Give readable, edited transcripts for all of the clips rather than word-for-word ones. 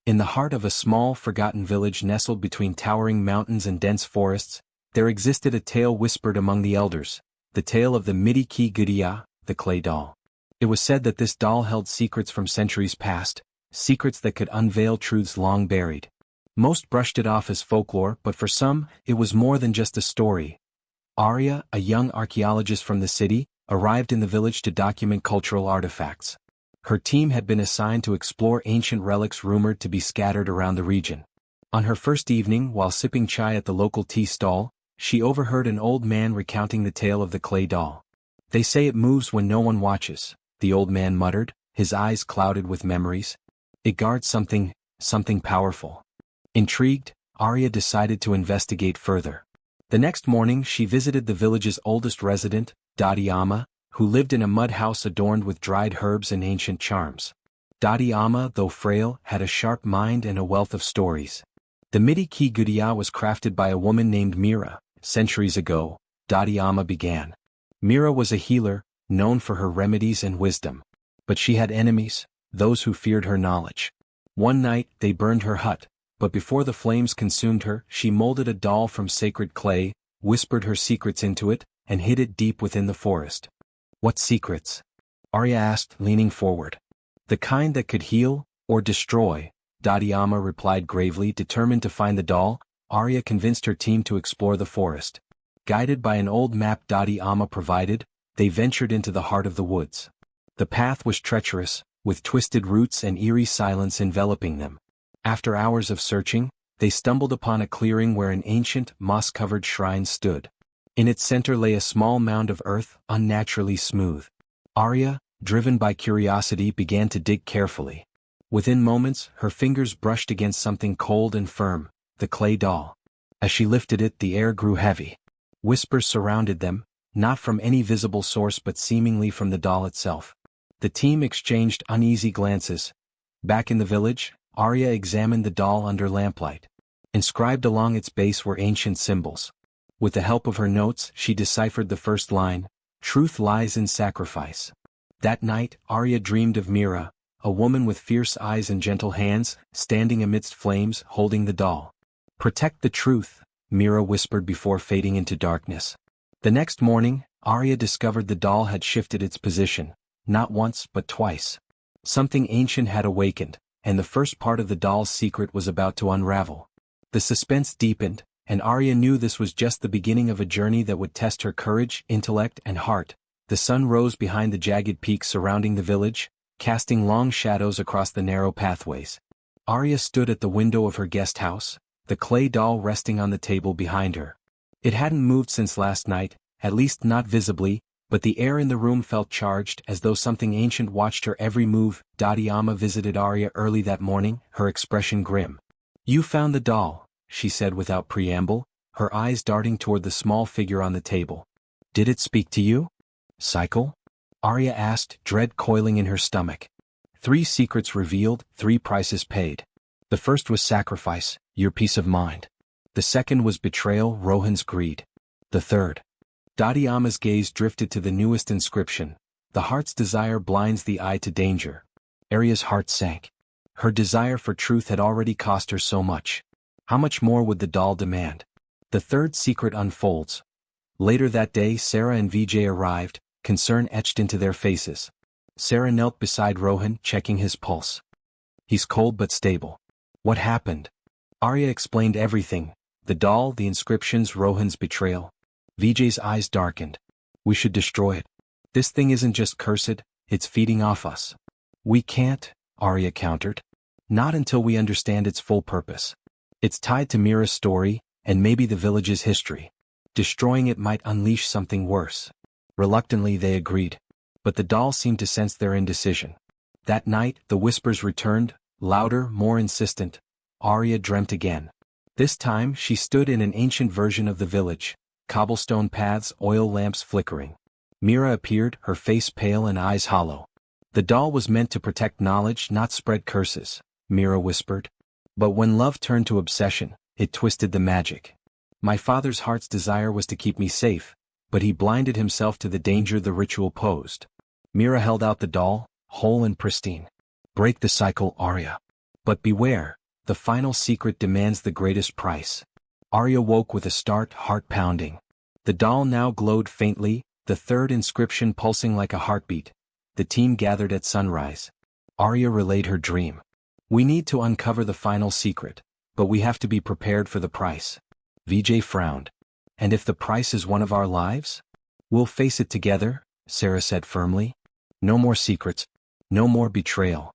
In the heart of a small, forgotten village nestled between towering mountains and dense forests, there existed a tale whispered among the elders, the tale of the Mitti Ki Gudiya, the clay doll. It was said that this doll held secrets from centuries past, secrets that could unveil truths long buried. Most brushed it off as folklore, but for some, it was more than just a story. Aria, a young archaeologist from the city, arrived in the village to document cultural artifacts. Her team had been assigned to explore ancient relics rumored to be scattered around the region. On her first evening, while sipping chai at the local tea stall, she overheard an old man recounting the tale of the clay doll. "They say it moves when no one watches," the old man muttered, his eyes clouded with memories. "It guards something powerful." Intrigued, Aria decided to investigate further. The next morning she visited the village's oldest resident, Dadi Amma, who lived in a mud house adorned with dried herbs and ancient charms. Dadi Amma, though frail, had a sharp mind and a wealth of stories. The Mitti Ki Gudiya was crafted by a woman named Mira. Centuries ago, Dadi Amma began. Mira was a healer, known for her remedies and wisdom. But she had enemies, those who feared her knowledge. One night, they burned her hut, but before the flames consumed her, she molded a doll from sacred clay, whispered her secrets into it, and hid it deep within the forest. "What secrets?" Aria asked, leaning forward. "The kind that could heal, or destroy," Dadi Amma replied gravely. Determined to find the doll, Aria convinced her team to explore the forest. Guided by an old map Dadi Amma provided, they ventured into the heart of the woods. The path was treacherous, with twisted roots and eerie silence enveloping them. After hours of searching, they stumbled upon a clearing where an ancient, moss-covered shrine stood. In its center lay a small mound of earth, unnaturally smooth. Aria, driven by curiosity, began to dig carefully. Within moments, her fingers brushed against something cold and firm, the clay doll. As she lifted it, the air grew heavy. Whispers surrounded them, not from any visible source but seemingly from the doll itself. The team exchanged uneasy glances. Back in the village, Aria examined the doll under lamplight. Inscribed along its base were ancient symbols. With the help of her notes, she deciphered the first line, "Truth lies in sacrifice." That night, Aria dreamed of Mira, a woman with fierce eyes and gentle hands, standing amidst flames, holding the doll. "Protect the truth," Mira whispered before fading into darkness. The next morning, Aria discovered the doll had shifted its position, not once but twice. Something ancient had awakened, and the first part of the doll's secret was about to unravel. The suspense deepened, and Aria knew this was just the beginning of a journey that would test her courage, intellect, and heart. The sun rose behind the jagged peaks surrounding the village, casting long shadows across the narrow pathways. Aria stood at the window of her guest house, the clay doll resting on the table behind her. It hadn't moved since last night, at least not visibly, but the air in the room felt charged, as though something ancient watched her every move. Dadi Amma visited Aria early that morning, her expression grim. "You found the doll," she said without preamble, her eyes darting toward the small figure on the table. "Did it speak to you?" "Cycle?" Aria asked, dread coiling in her stomach. 3 secrets revealed, 3 prices paid. The first was sacrifice, your peace of mind. The second was betrayal, Rohan's greed. The third. Dadi Amma's gaze drifted to the newest inscription. "The heart's desire blinds the eye to danger." Aria's heart sank. Her desire for truth had already cost her so much. How much more would the doll demand? The third secret unfolds. Later that day, Sarah and Vijay arrived, concern etched into their faces. Sarah knelt beside Rohan, checking his pulse. "He's cold but stable." "What happened?" Aria explained everything: the doll, the inscriptions, Rohan's betrayal. Vijay's eyes darkened. "We should destroy it. This thing isn't just cursed, it's feeding off us." "We can't," Aria countered. "Not until we understand its full purpose. It's tied to Mira's story, and maybe the village's history. Destroying it might unleash something worse." Reluctantly they agreed. But the doll seemed to sense their indecision. That night, the whispers returned, louder, more insistent. Aria dreamt again. This time, she stood in an ancient version of the village, cobblestone paths, oil lamps flickering. Mira appeared, her face pale and eyes hollow. "The doll was meant to protect knowledge, not spread curses," Mira whispered. "But when love turned to obsession, it twisted the magic. My father's heart's desire was to keep me safe, but he blinded himself to the danger the ritual posed." Mira held out the doll, whole and pristine. "Break the cycle, Aria. But beware, the final secret demands the greatest price. Aria woke with a start, heart pounding. The doll now glowed faintly, the third inscription pulsing like a heartbeat. The team gathered at sunrise. Aria relayed her dream. We need to uncover the final secret, but we have to be prepared for the price. Vijay frowned. And if the price is one of our lives? We'll face it together, Sarah said firmly. No more secrets. No more betrayal.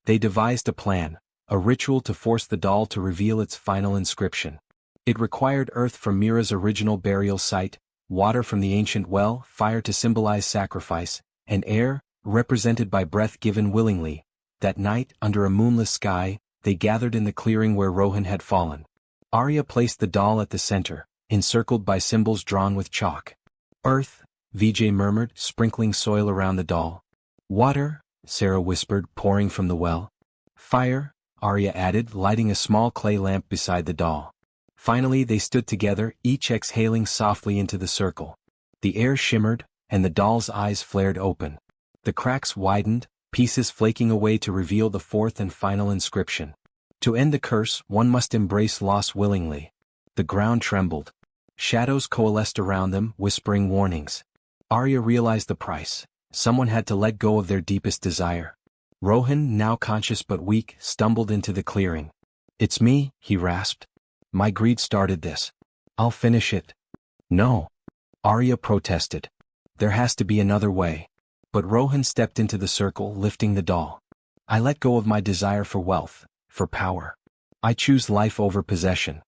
They devised a plan, a ritual to force the doll to reveal its final inscription. It required earth from Mira's original burial site, water from the ancient well, fire to symbolize sacrifice, and air, represented by breath given willingly. That night, under a moonless sky, they gathered in the clearing where Rohan had fallen. Aria placed the doll at the center, encircled by symbols drawn with chalk. Earth, Vijay murmured, sprinkling soil around the doll. Water, Sarah whispered, pouring from the well. Fire, Aria added, lighting a small clay lamp beside the doll. Finally they stood together, each exhaling softly into the circle. The air shimmered, and the doll's eyes flared open. The cracks widened, pieces flaking away to reveal the fourth and final inscription. To end the curse, one must embrace loss willingly. The ground trembled. Shadows coalesced around them, whispering warnings. Aria realized the price. Someone had to let go of their deepest desire. Rohan, now conscious but weak, stumbled into the clearing. It's me, he rasped. My greed started this. I'll finish it. No. Aria protested. There has to be another way. But Rohan stepped into the circle, lifting the doll. I let go of my desire for wealth, for power. I choose life over possession.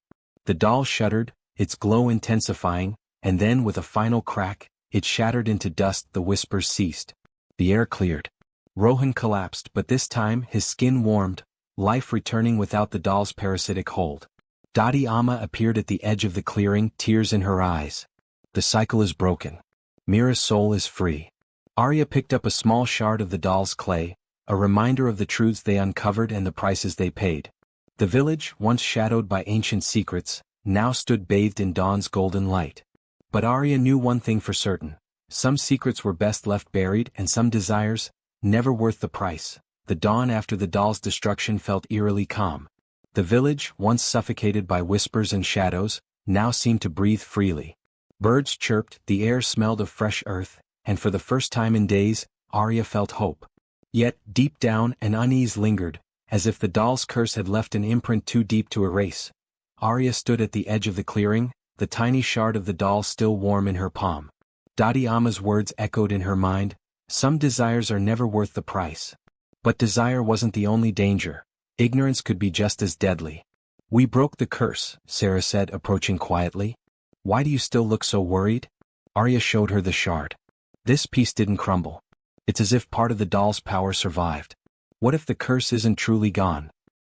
The doll shuddered, its glow intensifying, and then with a final crack, it shattered into dust. The whispers ceased. The air cleared. Rohan collapsed, but this time his skin warmed, life returning without the doll's parasitic hold. Dadi Amma appeared at the edge of the clearing, tears in her eyes. The cycle is broken. Mira's soul is free. Aria picked up a small shard of the doll's clay, a reminder of the truths they uncovered and the prices they paid. The village, once shadowed by ancient secrets, now stood bathed in dawn's golden light. But Aria knew one thing for certain. Some secrets were best left buried, and some desires, never worth the price. The dawn after the doll's destruction felt eerily calm. The village, once suffocated by whispers and shadows, now seemed to breathe freely. Birds chirped, the air smelled of fresh earth, and for the first time in days, Aria felt hope. Yet, deep down, an unease lingered, as if the doll's curse had left an imprint too deep to erase. Aria stood at the edge of the clearing, the tiny shard of the doll still warm in her palm. Dadi Amma's words echoed in her mind, some desires are never worth the price. But desire wasn't the only danger. Ignorance could be just as deadly. We broke the curse, Sarah said, approaching quietly. Why do you still look so worried? Aria showed her the shard. This piece didn't crumble. It's as if part of the doll's power survived. What if the curse isn't truly gone?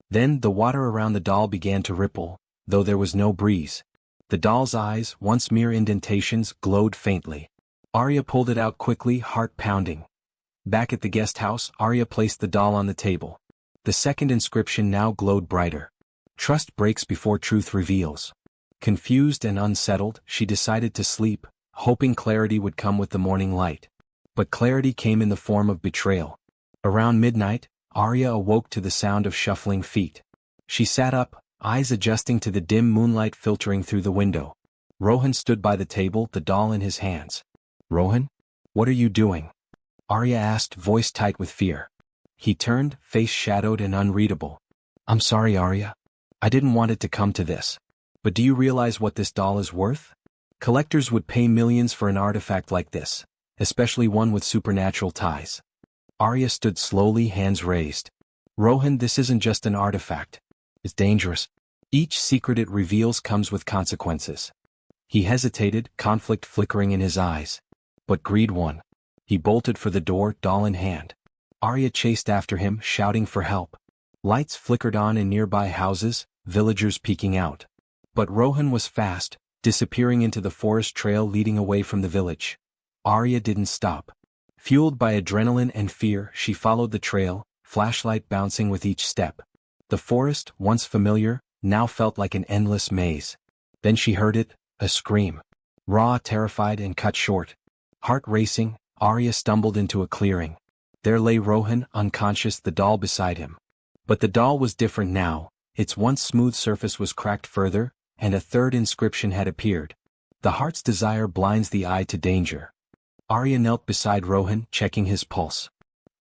Then the water around the doll began to ripple, though there was no breeze. The doll's eyes, once mere indentations, glowed faintly. Aria pulled it out quickly, heart pounding. Back at the guest house, Aria placed the doll on the table. The second inscription now glowed brighter. Trust breaks before truth reveals. Confused and unsettled, she decided to sleep, hoping clarity would come with the morning light. But clarity came in the form of betrayal. Around midnight, Aria awoke to the sound of shuffling feet. She sat up, eyes adjusting to the dim moonlight filtering through the window. Rohan stood by the table, the doll in his hands. Rohan? What are you doing? Aria asked, voice tight with fear. He turned, face shadowed and unreadable. I'm sorry, Aria. I didn't want it to come to this. But do you realize what this doll is worth? Collectors would pay millions for an artifact like this, especially one with supernatural ties. Aria stood slowly, hands raised. Rohan, this isn't just an artifact. It's dangerous. Each secret it reveals comes with consequences. He hesitated, conflict flickering in his eyes. But greed won. He bolted for the door, doll in hand. Aria chased after him, shouting for help. Lights flickered on in nearby houses, villagers peeking out. But Rohan was fast, disappearing into the forest trail leading away from the village. Aria didn't stop. Fueled by adrenaline and fear, she followed the trail, flashlight bouncing with each step. The forest, once familiar, now felt like an endless maze. Then she heard it, a scream. Raw, terrified and cut short. Heart racing, Aria stumbled into a clearing. There lay Rohan, unconscious, the doll beside him. But the doll was different now, Its once smooth surface was cracked further, and a third inscription had appeared. The heart's desire blinds the eye to danger. Aria knelt beside Rohan, checking his pulse.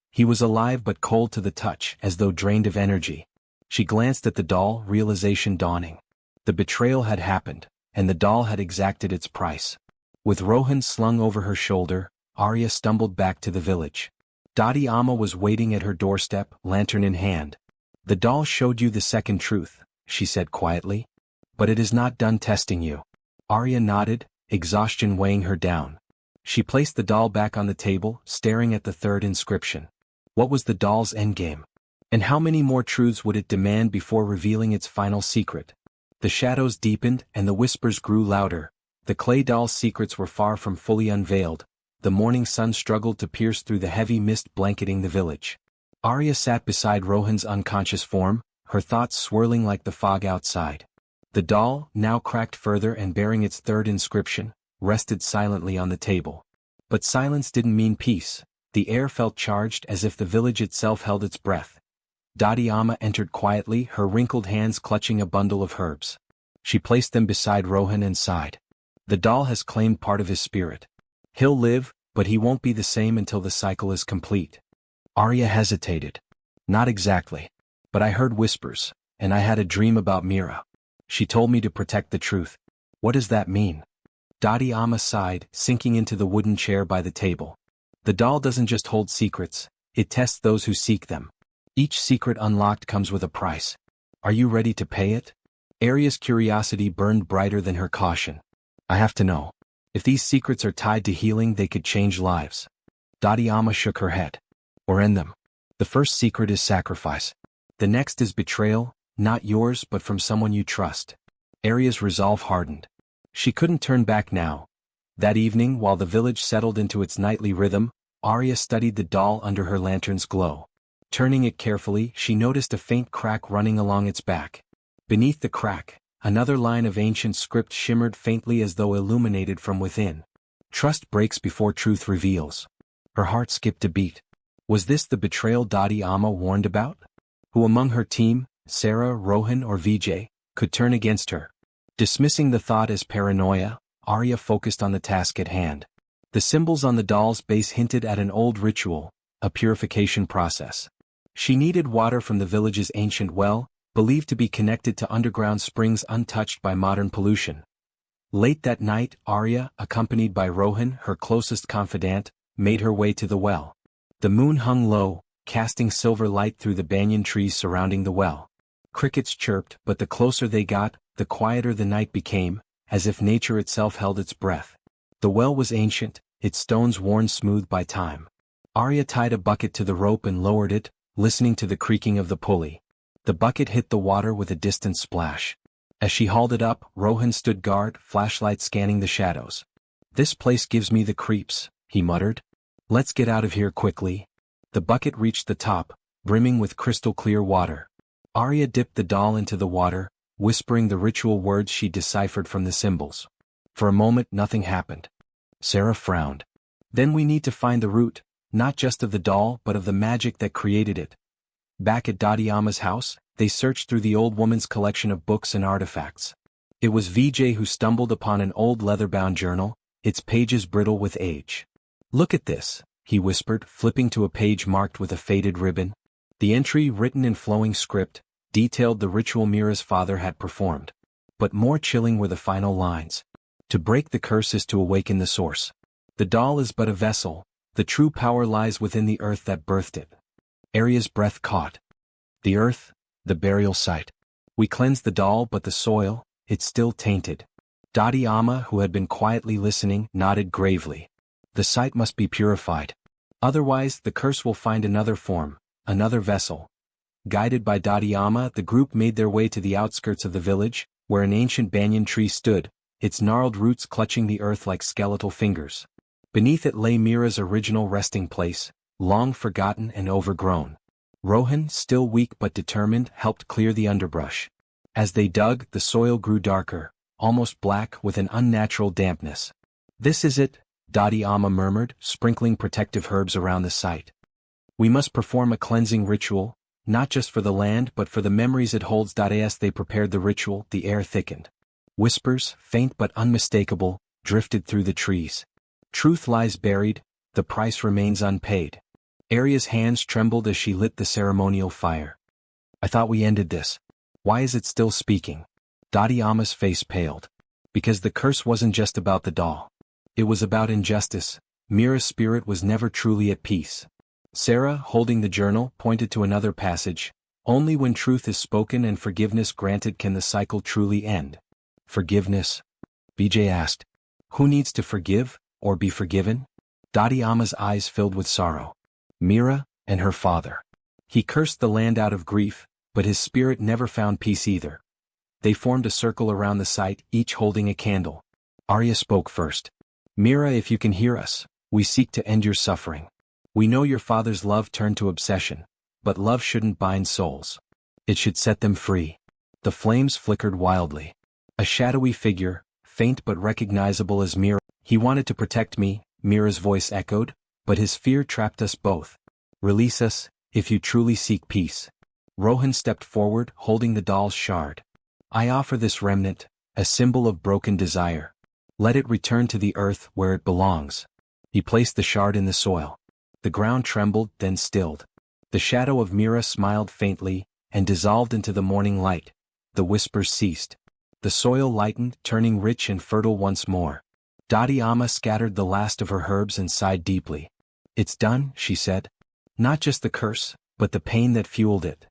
He was alive but cold to the touch, as though drained of energy. She glanced at the doll, realization dawning. The betrayal had happened, and the doll had exacted its price. With Rohan slung over her shoulder, Aria stumbled back to the village. Dadi Amma was waiting at her doorstep, lantern in hand. "The doll showed you the second truth," she said quietly. "But it is not done testing you." Aria nodded, exhaustion weighing her down. She placed the doll back on the table, staring at the third inscription. What was the doll's endgame? And how many more truths would it demand before revealing its final secret? The shadows deepened, and the whispers grew louder. The clay doll's secrets were far from fully unveiled. The morning sun struggled to pierce through the heavy mist blanketing the village. Aria sat beside Rohan's unconscious form, her thoughts swirling like the fog outside. The doll, now cracked further and bearing its third inscription, rested silently on the table. But silence didn't mean peace. The air felt charged, as if the village itself held its breath. Dadi Amma entered quietly, her wrinkled hands clutching a bundle of herbs. She placed them beside Rohan and sighed. "The doll has claimed part of his spirit. He'll live, but he won't be the same until the cycle is complete." Aria hesitated. "Not exactly. But I heard whispers, and I had a dream about Mira. She told me to protect the truth." "What does that mean?" Dadi Amma sighed, sinking into the wooden chair by the table. "The doll doesn't just hold secrets, it tests those who seek them. Each secret unlocked comes with a price. Are you ready to pay it?" Aria's curiosity burned brighter than her caution. "I have to know. If these secrets are tied to healing, they could change lives." Dadi Amma shook her head. "Or end them. The first secret is sacrifice. The next is betrayal, not yours but from someone you trust." Aria's resolve hardened. She couldn't turn back now. That evening, while the village settled into its nightly rhythm, Aria studied the doll under her lantern's glow. Turning it carefully, she noticed a faint crack running along its back. Beneath the crack, another line of ancient script shimmered faintly as though illuminated from within. "Trust breaks before truth reveals." Her heart skipped a beat. Was this the betrayal Dadi Amma warned about? Who among her team, Sarah, Rohan or Vijay, could turn against her? Dismissing the thought as paranoia, Aria focused on the task at hand. The symbols on the doll's base hinted at an old ritual, a purification process. She needed water from the village's ancient well, believed to be connected to underground springs untouched by modern pollution. Late that night, Aria, accompanied by Rohan, her closest confidant, made her way to the well. The moon hung low, casting silver light through the banyan trees surrounding the well. Crickets chirped, but the closer they got, the quieter the night became, as if nature itself held its breath. The well was ancient, its stones worn smooth by time. Aria tied a bucket to the rope and lowered it, listening to the creaking of the pulley. The bucket hit the water with a distant splash. As she hauled it up, Rohan stood guard, flashlight scanning the shadows. "This place gives me the creeps," he muttered. "Let's get out of here quickly." The bucket reached the top, brimming with crystal-clear water. Aria dipped the doll into the water, whispering the ritual words she deciphered from the symbols. For a moment nothing happened. Sarah frowned. "Then we need to find the root, not just of the doll but of the magic that created it." Back at Dadi Amma's house, they searched through the old woman's collection of books and artifacts. It was Vijay who stumbled upon an old leather-bound journal, its pages brittle with age. "Look at this," he whispered, flipping to a page marked with a faded ribbon. The entry, written in flowing script, detailed the ritual Mira's father had performed. But more chilling were the final lines. "To break the curse is to awaken the source. The doll is but a vessel, the true power lies within the earth that birthed it." Aria's breath caught. The earth, the burial site. We cleansed the doll but the soil, it's still tainted. Dadi Amma, who had been quietly listening, nodded gravely. The site must be purified. Otherwise, the curse will find another form, another vessel. Guided by Dadi Amma, the group made their way to the outskirts of the village, where an ancient banyan tree stood, its gnarled roots clutching the earth like skeletal fingers. Beneath it lay Mira's original resting place, long forgotten and overgrown. Rohan, still weak but determined, helped clear the underbrush. As they dug, the soil grew darker, almost black with an unnatural dampness. "This is it," Dadi Amma murmured, sprinkling protective herbs around the site. "We must perform a cleansing ritual, not just for the land but for the memories it holds. As they prepared the ritual, the air thickened. Whispers, faint but unmistakable, drifted through the trees. Truth lies buried, the price remains unpaid. Aria's hands trembled as she lit the ceremonial fire. I thought we ended this. Why is it still speaking? Ama's face paled. Because the curse wasn't just about the doll. It was about injustice. Mira's spirit was never truly at peace. Sarah, holding the journal, pointed to another passage. Only when truth is spoken and forgiveness granted can the cycle truly end. Forgiveness? BJ asked. Who needs to forgive, or be forgiven? Ama's eyes filled with sorrow. Mira, and her father. He cursed the land out of grief, but his spirit never found peace either. They formed a circle around the site, each holding a candle. Aria spoke first. Mira, if you can hear us, we seek to end your suffering. We know your father's love turned to obsession, but love shouldn't bind souls. It should set them free. The flames flickered wildly. A shadowy figure, faint but recognizable as Mira. He wanted to protect me, Mira's voice echoed, but his fear trapped us both. Release us, if you truly seek peace. Rohan stepped forward, holding the doll's shard. I offer this remnant, a symbol of broken desire. Let it return to the earth where it belongs. He placed the shard in the soil. The ground trembled, then stilled. The shadow of Mira smiled faintly, and dissolved into the morning light. The whispers ceased. The soil lightened, turning rich and fertile once more. Ama scattered the last of her herbs and sighed deeply. It's done, she said. Not just the curse, but the pain that fueled it.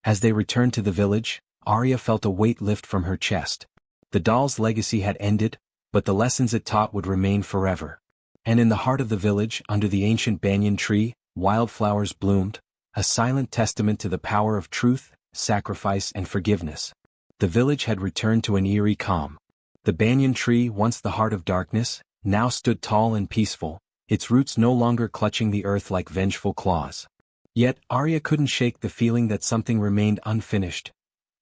As they returned to the village, Aria felt a weight lift from her chest. The doll's legacy had ended, but the lessons it taught would remain forever. And in the heart of the village, under the ancient banyan tree, wildflowers bloomed, a silent testament to the power of truth, sacrifice and forgiveness. The village had returned to an eerie calm. The banyan tree, once the heart of darkness, now stood tall and peaceful, its roots no longer clutching the earth like vengeful claws. Yet, Aria couldn't shake the feeling that something remained unfinished.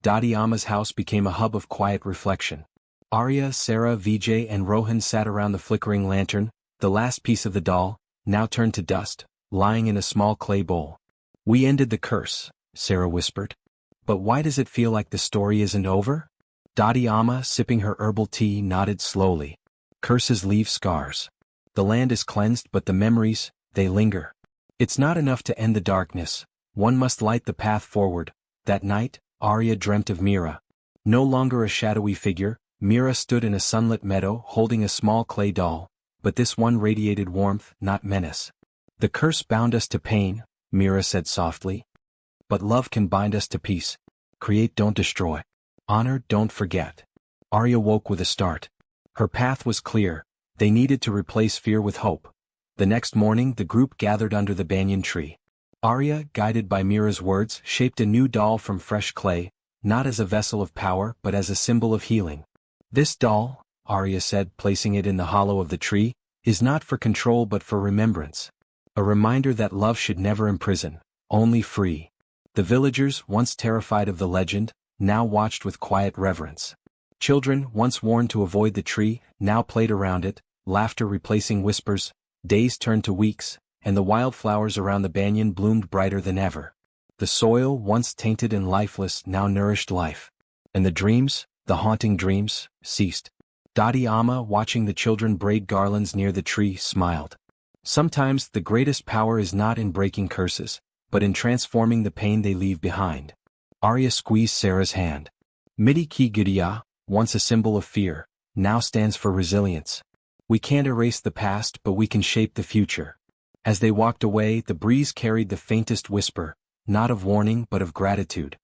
Ama's house became a hub of quiet reflection. Aria, Sarah, Vijay and Rohan sat around the flickering lantern, the last piece of the doll, now turned to dust, lying in a small clay bowl. We ended the curse, Sarah whispered. But why does it feel like the story isn't over? Ama, sipping her herbal tea, nodded slowly. Curses leave scars. The land is cleansed but the memories, they linger. It's not enough to end the darkness, one must light the path forward. That night, Aria dreamt of Mira. No longer a shadowy figure, Mira stood in a sunlit meadow holding a small clay doll, but this one radiated warmth, not menace. The curse bound us to pain, Mira said softly. But love can bind us to peace. Create, don't destroy. Honor, don't forget. Aria woke with a start. Her path was clear. They needed to replace fear with hope. The next morning the group gathered under the banyan tree. Aria, guided by Mira's words, shaped a new doll from fresh clay, not as a vessel of power but as a symbol of healing. This doll, Aria said, placing it in the hollow of the tree, is not for control but for remembrance. A reminder that love should never imprison, only free. The villagers, once terrified of the legend, now watched with quiet reverence. Children, once warned to avoid the tree, now played around it, laughter replacing whispers. Days turned to weeks, and the wildflowers around the banyan bloomed brighter than ever. The soil, once tainted and lifeless, now nourished life. And the dreams, the haunting dreams, ceased. Ama, watching the children braid garlands near the tree, smiled. Sometimes the greatest power is not in breaking curses, but in transforming the pain they leave behind. Aria squeezed Sarah's hand. Mitti Ki Gudiya, once a symbol of fear, now stands for resilience. We can't erase the past but we can shape the future. As they walked away, the breeze carried the faintest whisper, not of warning but of gratitude.